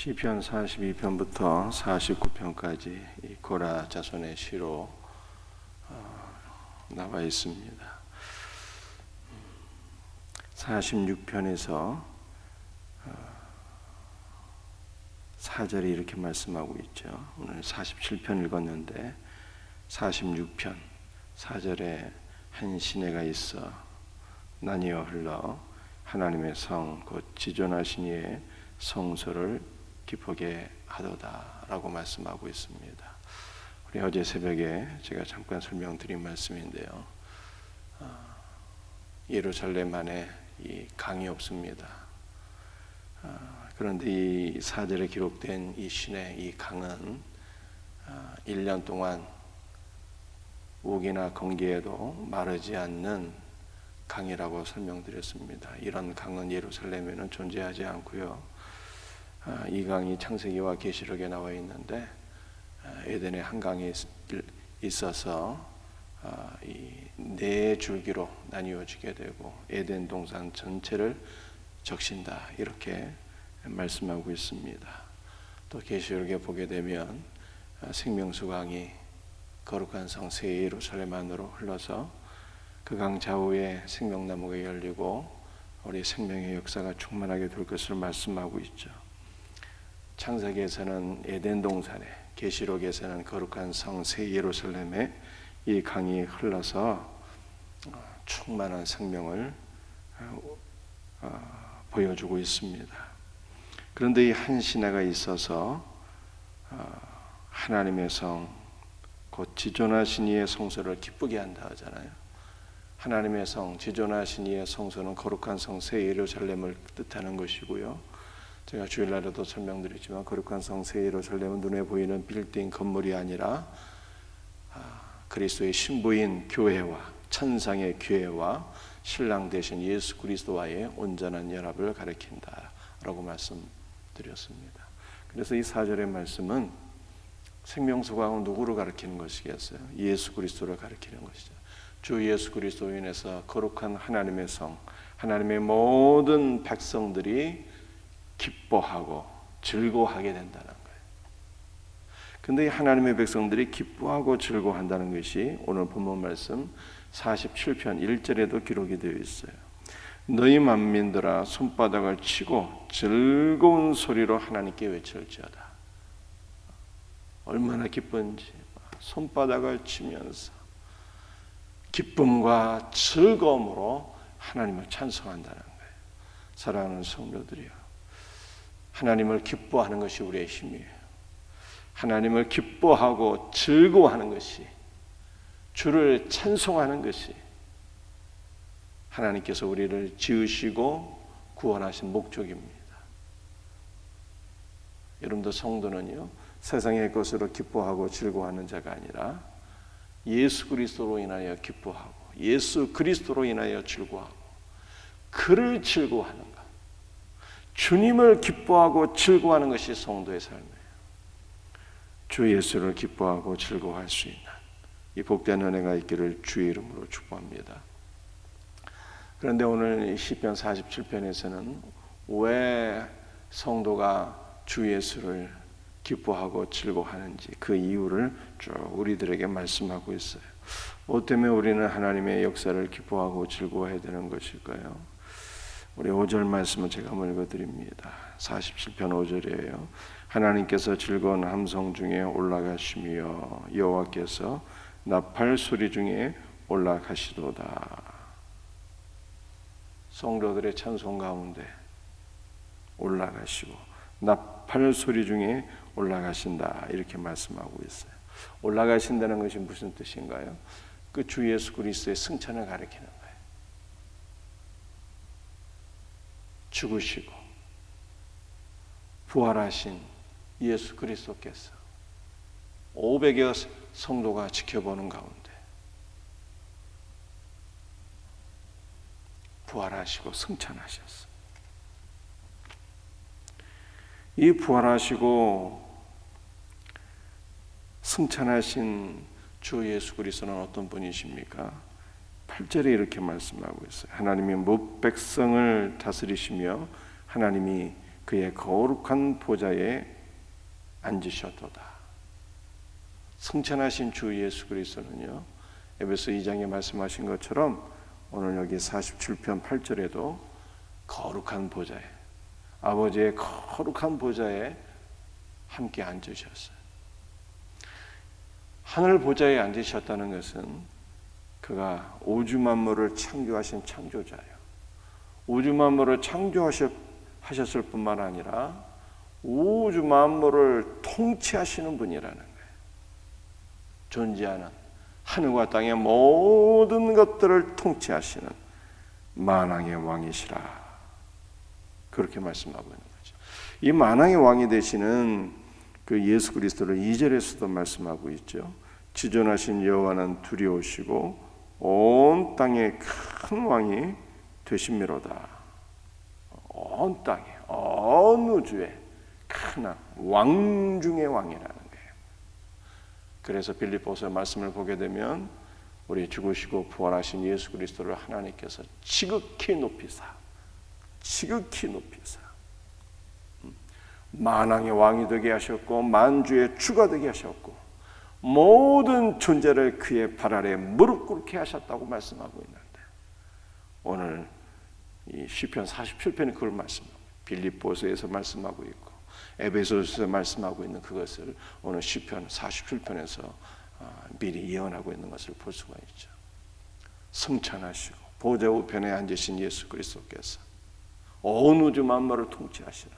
시편 42편부터 49편까지 이 고라 자손의 시로 나와 있습니다. 46편에서 4절이 이렇게 말씀하고 있죠. 오늘 47편 읽었는데 46편 4절에 한 시내가 있어 나뉘어 흘러 하나님의 성 곧 지존하신 이의 성소를 기쁘게 하도다 라고 말씀하고 있습니다. 우리 어제 새벽에 제가 잠깐 설명드린 말씀인데요, 예루살렘 안에 이 강이 없습니다. 그런데 이 4절에 기록된 이 시내 이 강은 1년 동안 우기나 건기에도 마르지 않는 강이라고 설명드렸습니다. 이런 강은 예루살렘에는 존재하지 않고요, 이 강이 창세기와 계시록에 나와 있는데 에덴의 한강에 있어서 이 네 줄기로 나뉘어지게 되고 에덴 동산 전체를 적신다 이렇게 말씀하고 있습니다. 또 계시록에 보게 되면 생명수강이 거룩한 성 새 예루살렘 안으로 흘러서 그 강 좌우에 생명나무가 열리고 우리 생명의 역사가 충만하게 될 것을 말씀하고 있죠. 창세기에서는 에덴 동산에, 계시록에서는 거룩한 성 새 예루살렘에 이 강이 흘러서 충만한 생명을 보여주고 있습니다. 그런데 이 한 시내가 있어서 하나님의 성 곧 지존하신 이의 성소를 기쁘게 한다 하잖아요. 하나님의 성, 지존하신 이의 성소는 거룩한 성 새 예루살렘을 뜻하는 것이고요, 제가 주일날에도 설명드렸지만 거룩한 성 새 예루살렘은 눈에 보이는 빌딩 건물이 아니라 그리스도의 신부인 교회와 천상의 교회와 신랑 되신 예수 그리스도와의 온전한 연합을 가리킨다라고 말씀드렸습니다. 그래서 이 4절의 말씀은 생명수강은 누구를 가리키는 것이겠어요? 예수 그리스도를 가리키는 것이죠. 주 예수 그리스도로 인해서 거룩한 하나님의 성, 하나님의 모든 백성들이 기뻐하고 즐거워하게 된다는 거예요. 근데 이 하나님의 백성들이 기뻐하고 즐거워한다는 것이 오늘 본문 말씀 47편 1절에도 기록이 되어 있어요. 너희 만민들아 손바닥을 치고 즐거운 소리로 하나님께 외칠지어다. 얼마나 기쁜지 손바닥을 치면서 기쁨과 즐거움으로 하나님을 찬송한다는 거예요. 사랑하는 성도들이요, 하나님을 기뻐하는 것이 우리의 힘이에요. 하나님을 기뻐하고 즐거워하는 것이, 주를 찬송하는 것이 하나님께서 우리를 지으시고 구원하신 목적입니다. 여러분도 성도는요, 세상의 것으로 기뻐하고 즐거워하는 자가 아니라 예수 그리스도로 인하여 기뻐하고 예수 그리스도로 인하여 즐거워하고 그를 즐거워하는 것, 주님을 기뻐하고 즐거워하는 것이 성도의 삶이에요. 주 예수를 기뻐하고 즐거워할 수 있는 이 복된 은혜가 있기를 주의 이름으로 축복합니다. 그런데 오늘 시편 47편에서는 왜 성도가 주 예수를 기뻐하고 즐거워하는지 그 이유를 쭉 우리들에게 말씀하고 있어요. 뭐 때문에 우리는 하나님의 역사를 기뻐하고 즐거워해야 되는 것일까요? 우리 5절 말씀을 제가 한번 읽어드립니다. 47편 5절이에요. 하나님께서 즐거운 함성 중에 올라가시며 여호와께서 나팔 소리 중에 올라가시도다. 성도들의 찬송 가운데 올라가시고 나팔 소리 중에 올라가신다 이렇게 말씀하고 있어요. 올라가신다는 것이 무슨 뜻인가요? 그 주 예수 그리스도의 승천을 가리키는 거예요. 죽으시고 부활하신 예수 그리스도께서 500여 성도가 지켜보는 가운데 부활하시고 승천하셨어요. 이 부활하시고 승천하신 주 예수 그리스도는 어떤 분이십니까? 8절에 이렇게 말씀하고 있어요. 하나님이 뭇 백성을 다스리시며 하나님이 그의 거룩한 보좌에 앉으셨도다. 승천하신 주 예수 그리스도는요, 에베소 2장에 말씀하신 것처럼 오늘 여기 47편 8절에도 거룩한 보좌에, 아버지의 거룩한 보좌에 함께 앉으셨어요. 하늘 보좌에 앉으셨다는 것은 그가 우주 만물을 창조하신 창조자예요. 우주 만물을 창조하셨을 뿐만 아니라 우주 만물을 통치하시는 분이라는 거예요. 존재하는 하늘과 땅의 모든 것들을 통치하시는 만왕의 왕이시라, 그렇게 말씀하고 있는 거죠. 이 만왕의 왕이 되시는 그 예수 그리스도를 2절에서도 말씀하고 있죠. 지존하신 여호와는 두려우시고 온 땅의 큰 왕이 되심이로다. 온 땅에, 온 우주의 큰 왕 중의 왕이라는 거예요. 그래서 빌립보서 말씀을 보게 되면 우리 죽으시고 부활하신 예수 그리스도를 하나님께서 지극히 높이사 만왕의 왕이 되게 하셨고 만주의 주가 되게 하셨고 모든 존재를 그의 발 아래 무릎 꿇게 하셨다고 말씀하고 있는데, 오늘 이 시편 47편이 그걸 말씀하고, 빌립보서에서 말씀하고 있고 에베소서에서 말씀하고 있는 그것을 오늘 시편 47편에서 미리 예언하고 있는 것을 볼 수가 있죠. 승천하시고 보좌 우편에 앉으신 예수 그리스도께서 온 우주 만물을 통치하시는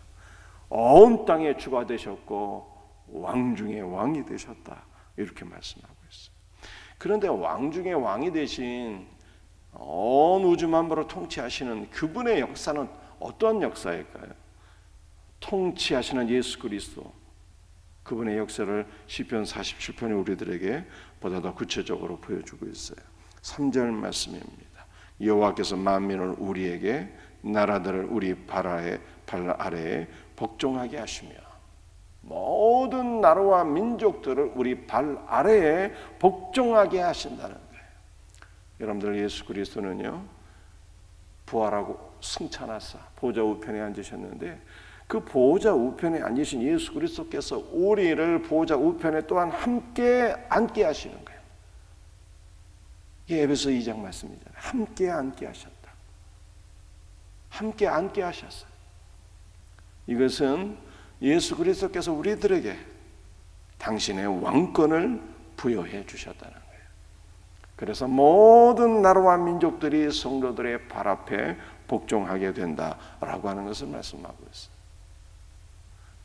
온 땅의 주가 되셨고 왕 중의 왕이 되셨다, 이렇게 말씀하고 있어요. 그런데 왕 중의 왕이 되신 온 우주 만물을 통치하시는 그분의 역사는 어떠한 역사일까요? 통치하시는 예수 그리스도, 그분의 역사를 시편 47편이 우리들에게 보다 더 구체적으로 보여주고 있어요. 3절 말씀입니다. 여호와께서 만민을 우리에게, 나라들을 우리 발 아래에 복종하게 하시며, 모든 나라와 민족들을 우리 발 아래에 복종하게 하신다는 거예요. 여러분들, 예수 그리스도는요, 부활하고 승천하사 보좌 우편에 앉으셨는데, 그 보좌 우편에 앉으신 예수 그리스도께서 우리를 보좌 우편에 또한 함께 앉게 하시는 거예요. 이게 에베소 2장 말씀이잖아요. 함께 앉게 하셨다. 함께 앉게 하셨어요. 이것은 예수 그리스도께서 우리들에게 당신의 왕권을 부여해 주셨다는 거예요. 그래서 모든 나라와 민족들이 성도들의 발 앞에 복종하게 된다라고 하는 것을 말씀하고 있어요.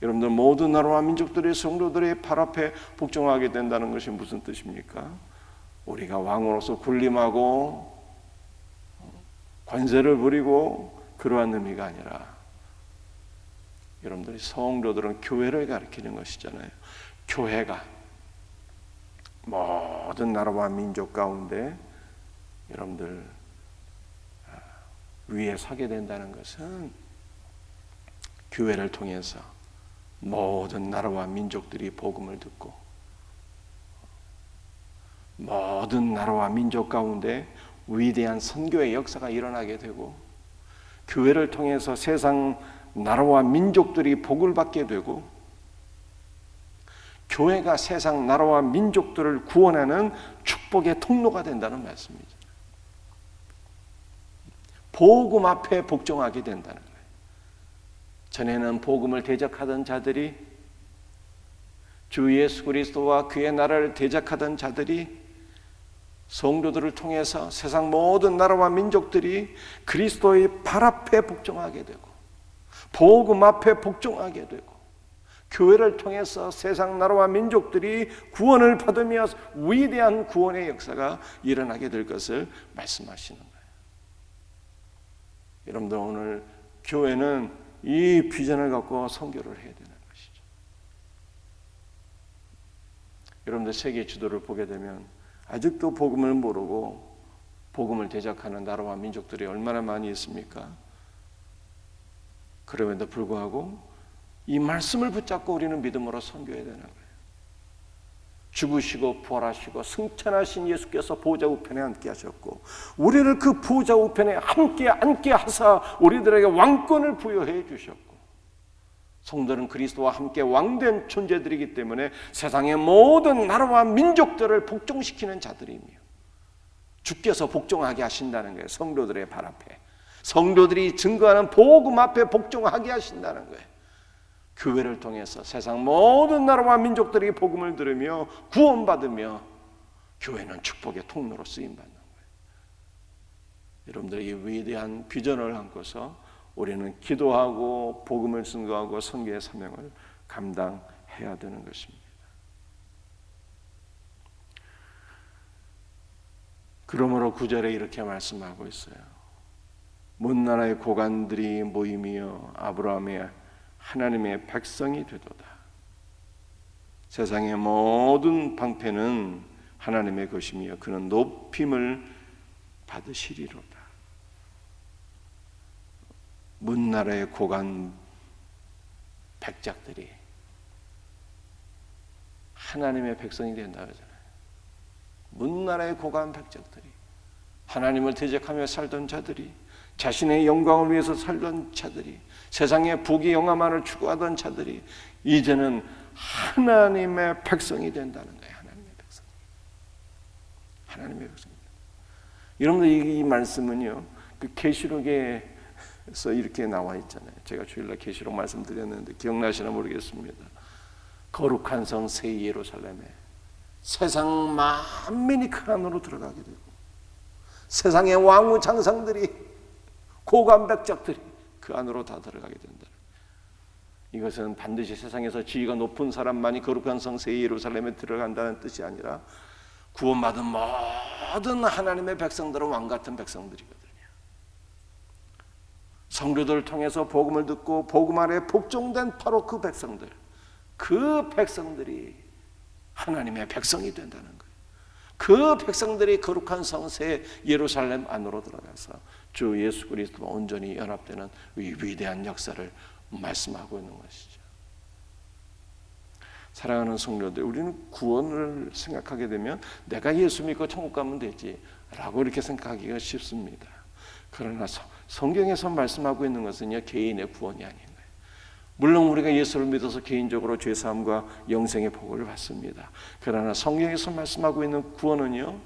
여러분들, 모든 나라와 민족들이 성도들의 발 앞에 복종하게 된다는 것이 무슨 뜻입니까? 우리가 왕으로서 군림하고 관세를 부리고 그러한 의미가 아니라, 여러분들이 성도들은 교회를 가리키는 것이잖아요. 교회가 모든 나라와 민족 가운데 여러분들 위에 서게 된다는 것은 교회를 통해서 모든 나라와 민족들이 복음을 듣고 모든 나라와 민족 가운데 위대한 선교의 역사가 일어나게 되고, 교회를 통해서 세상 나라와 민족들이 복을 받게 되고, 교회가 세상 나라와 민족들을 구원하는 축복의 통로가 된다는 말씀이죠. 복음 앞에 복종하게 된다는 거예요. 전에는 복음을 대적하던 자들이, 주 예수 그리스도와 그의 나라를 대적하던 자들이 성도들을 통해서 세상 모든 나라와 민족들이 그리스도의 발 앞에 복종하게 되고, 복음 앞에 복종하게 되고, 교회를 통해서 세상 나라와 민족들이 구원을 받으며 위대한 구원의 역사가 일어나게 될 것을 말씀하시는 거예요. 여러분들, 오늘 교회는 이 비전을 갖고 선교를 해야 되는 것이죠. 여러분들, 세계 지도를 보게 되면 아직도 복음을 모르고 복음을 대적하는 나라와 민족들이 얼마나 많이 있습니까? 그럼에도 불구하고 이 말씀을 붙잡고 우리는 믿음으로 선교해야 되는 거예요. 죽으시고 부활하시고 승천하신 예수께서 보좌 우편에 앉게 하셨고, 우리를 그 보좌 우편에 함께 앉게 하사 우리들에게 왕권을 부여해 주셨고, 성도는 그리스도와 함께 왕된 존재들이기 때문에 세상의 모든 나라와 민족들을 복종시키는 자들이며 주께서 복종하게 하신다는 거예요. 성도들의 발 앞에, 성도들이 증거하는 복음 앞에 복종하게 하신다는 거예요. 교회를 통해서 세상 모든 나라와 민족들이 복음을 들으며 구원받으며 교회는 축복의 통로로 쓰임받는 거예요. 여러분들 이 위대한 비전을 안고서 우리는 기도하고 복음을 증거하고 선교의 사명을 감당해야 되는 것입니다. 그러므로 9절에 이렇게 말씀하고 있어요. 문나라의 고관들이 모임이여 아브라함의 하나님의 백성이 되도다. 세상의 모든 방패는 하나님의 것이며 그는 높임을 받으시리로다. 문나라의 고관 백작들이 하나님의 백성이 된다 그러잖아요. 문나라의 고관 백작들이, 하나님을 대적하며 살던 자들이, 자신의 영광을 위해서 살던 자들이, 세상의 부귀 영화만을 추구하던 자들이 이제는 하나님의 백성이 된다는 거예요. 하나님의 백성. 하나님의 백성. 여러분들 이 말씀은요, 그 계시록에서 이렇게 나와 있잖아요. 제가 주일날 계시록 말씀드렸는데 기억나시나 모르겠습니다. 거룩한 성 새 예루살렘에 세상 만민이 그 안으로 들어가게 되고 세상의 왕후 장상들이, 고관 백작들이 그 안으로 다 들어가게 된다. 이것은 반드시 세상에서 지위가 높은 사람만이 거룩한 성 새 예루살렘에 들어간다는 뜻이 아니라 구원받은 모든 하나님의 백성들은 왕같은 백성들이거든요. 성도들을 통해서 복음을 듣고 복음 아래 복종된 바로 그 백성들, 그 백성들이 하나님의 백성이 된다는 거예요. 그 백성들이 거룩한 성 새 예루살렘 안으로 들어가서 주 예수 그리스도와 온전히 연합되는 이 위대한 역사를 말씀하고 있는 것이죠. 사랑하는 성도들, 우리는 구원을 생각하게 되면 내가 예수 믿고 천국 가면 되지 라고 이렇게 생각하기가 쉽습니다. 그러나 성경에서 말씀하고 있는 것은요, 개인의 구원이 아닌 거예요. 물론 우리가 예수를 믿어서 개인적으로 죄사함과 영생의 복을 받습니다. 그러나 성경에서 말씀하고 있는 구원은요,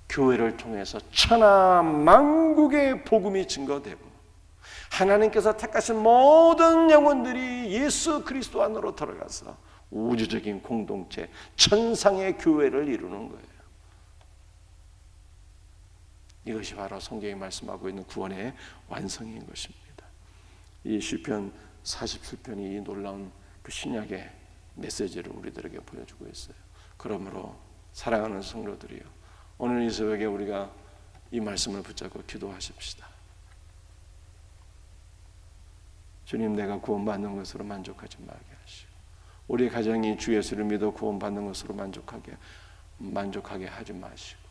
교회를 통해서 천하 만국의 복음이 증거되고 하나님께서 택하신 모든 영혼들이 예수 그리스도 안으로 들어가서 우주적인 공동체, 천상의 교회를 이루는 거예요. 이것이 바로 성경이 말씀하고 있는 구원의 완성인 것입니다. 이 시편 47편이 이 놀라운 그 신약의 메시지를 우리들에게 보여주고 있어요. 그러므로 사랑하는 성도들이요, 오늘 이 새벽에 우리가 이 말씀을 붙잡고 기도하십시다. 주님, 내가 구원받는 것으로 만족하지 말게 하시고 우리 가정이 주 예수를 믿어 구원받는 것으로 만족하게 하지 마시고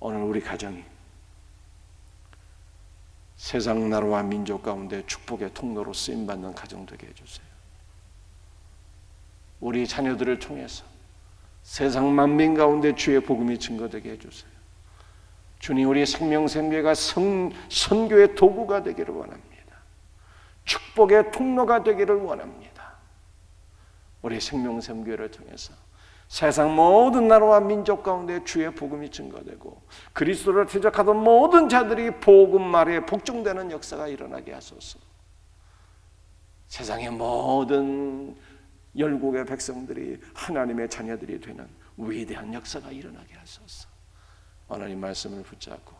오늘 우리 가정이 세상 나라와 민족 가운데 축복의 통로로 쓰임받는 가정 되게 해주세요. 우리 자녀들을 통해서 세상 만민 가운데 주의 복음이 증거되게 해주세요. 주님, 우리 생명샘교회가 선교의 도구가 되기를 원합니다. 축복의 통로가 되기를 원합니다. 우리 생명샘교회를 통해서 세상 모든 나라와 민족 가운데 주의 복음이 증거되고 그리스도를 대적하던 모든 자들이 복음 아래 복종되는 역사가 일어나게 하소서. 세상의 모든 열국의 백성들이 하나님의 자녀들이 되는 위대한 역사가 일어나게 하소서. 하나님 말씀을 붙잡고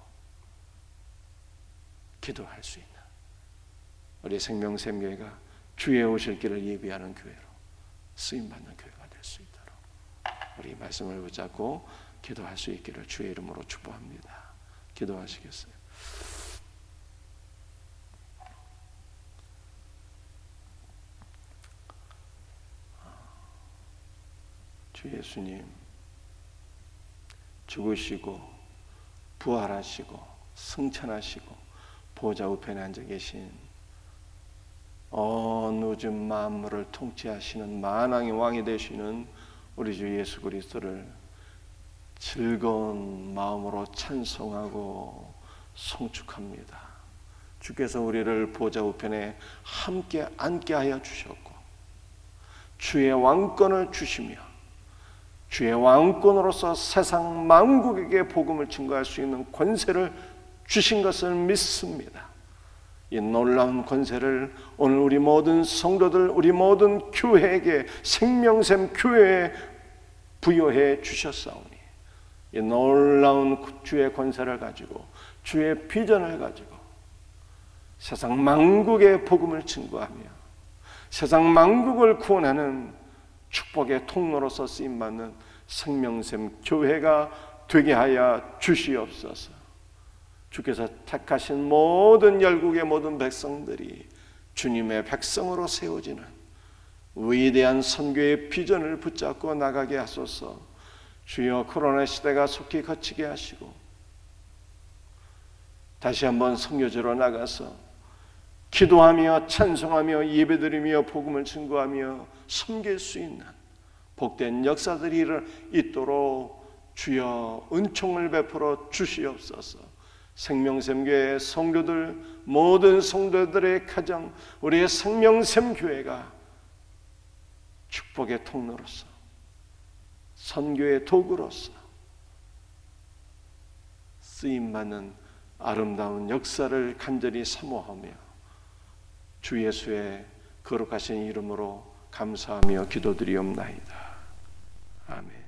기도할 수 있는 우리 생명샘교회가 주의 오실 길을 예비하는 교회로 쓰임받는 교회가 될 수 있도록 우리 말씀을 붙잡고 기도할 수 있기를 주의 이름으로 축복합니다. 기도하시겠어요? 주 예수님, 죽으시고 부활하시고 승천하시고 보좌 우편에 앉아 계신 온 우주 만물을 통치하시는 만왕의 왕이 되시는 우리 주 예수 그리스도를 즐거운 마음으로 찬송하고 송축합니다. 주께서 우리를 보좌 우편에 함께 앉게 하여 주셨고 주의 왕권을 주시며 주의 왕권으로서 세상 만국에게 복음을 증거할 수 있는 권세를 주신 것을 믿습니다. 이 놀라운 권세를 오늘 우리 모든 성도들, 우리 모든 교회에게, 생명샘 교회에 부여해 주셨사오니 이 놀라운 주의 권세를 가지고, 주의 비전을 가지고 세상 만국의 복음을 증거하며 세상 만국을 구원하는 축복의 통로로서 쓰임받는 생명샘 교회가 되게 하여 주시옵소서. 주께서 택하신 모든 열국의 모든 백성들이 주님의 백성으로 세워지는 위대한 선교의 비전을 붙잡고 나가게 하소서. 주여, 코로나 시대가 속히 거치게 하시고 다시 한번 선교지로 나가서 기도하며 찬송하며 예배드리며 복음을 증거하며 섬길 수 있는 복된 역사들이 있도록 주여 은총을 베풀어 주시옵소서. 생명샘교회 성도들, 모든 성도들의 가정, 우리의 생명샘교회가 축복의 통로로서, 선교의 도구로서 쓰임받는 아름다운 역사를 간절히 사모하며 주 예수의 거룩하신 이름으로 감사하며 기도드리옵나이다. 아멘.